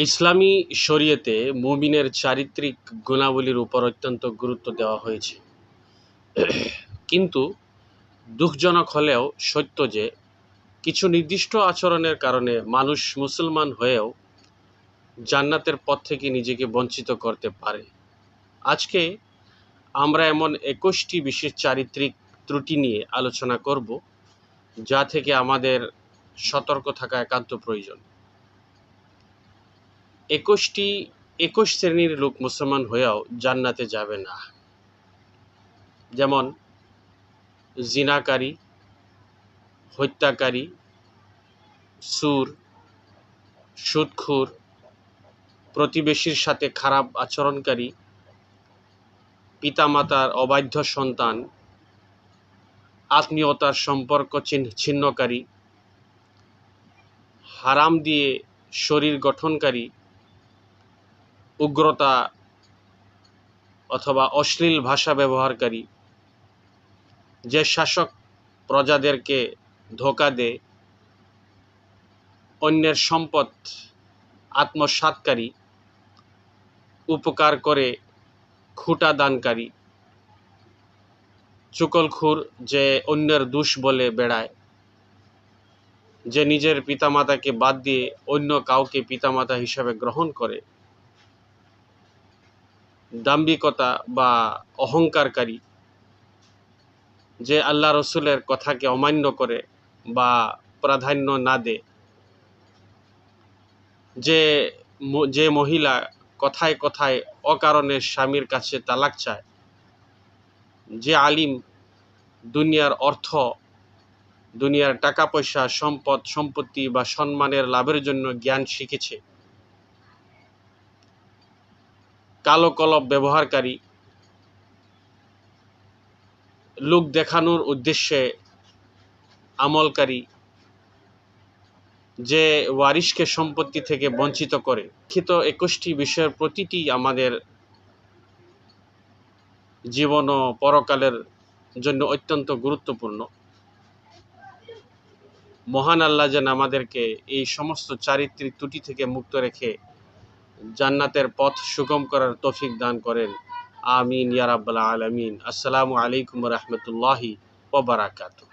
ইসলামী শরীয়তে মুমিনের চারিত্রিক গুণাবলীর উপর অত্যন্ত গুরুত্ব দেওয়া হয়েছে। কিন্তু দুঃখজনক হলেও সত্য যে কিছু নির্দিষ্ট আচরণের কারণে মানুষ মুসলমান হয়েও জান্নাতের পথ থেকে নিজেকে বঞ্চিত করতে পারে। আজকে আমরা এমন 21টি বিশেষ চারিত্রিক ত্রুটি নিয়ে আলোচনা করব, যা থেকে আমাদের সতর্ক থাকা একান্ত প্রয়োজন। 21 শ্রেণীর লোক মুসলমান হয়েও জান্নাতে যাবে না। যেমন জিনাকারী, হত্যাকারী, সুর, সুদখোর, প্রতিবেশীর সাথে খারাপ আচরণকারী, পিতামাতার অবাধ্য সন্তান, আত্মীয়তার সম্পর্ক ছিন্নকারী, হারাম দিয়ে শরীর গঠনকারী, উগ্রতা অথবা অশ্লীল ভাষা ব্যবহারকারী, যে শাসক প্রজাদেরকে ধোঁকা দেয়, অন্যের সম্পদ আত্মসাৎকারী, উপকার করে খুঁটা দানকারী, চুগলখোর, যে অন্যের দোষ বলে বেড়ায়, যে নিজের পিতামাতাকে বাদ দিয়ে অন্য কাউকে পিতামাতা হিসাবে গ্রহণ করে, দাম্ভিকতা বা অহংকারকারী, যে আল্লাহ রসুলের কথাকে অমান্য করে বা প্রাধান্য না দেয়, যে মহিলা কথায় কথায় অকারণে স্বামীর কাছে তালাক চায়, যে আলিম দুনিয়ার অর্থ, দুনিয়ার টাকা পয়সা, সম্পদ সম্পত্তি বা সম্মানের লাভের জন্য জ্ঞান শিখেছে, কালো কলম ব্যবহারকারী, লোক দেখানোর উদ্দেশ্যে আমলকারী, যে ওয়ারিশকে সম্পত্তি থেকে বঞ্চিত করে। লিখিত 21টি বিষয়ের প্রতিটি আমাদের জীবন ও পরকালের জন্য অত্যন্ত গুরুত্বপূর্ণ। মহান আল্লাহ যেন আমাদেরকে এই সমস্ত চারিত্রিক ত্রুটি থেকে মুক্ত রেখে জান্নাতের পথ সুগম করার তৌফিক দান করেন। আমিন ইয়া রাব্বাল আলামিন। আসসালামু আলাইকুম ওয়া রাহমাতুল্লাহি ওয়া বারাকাতুহু।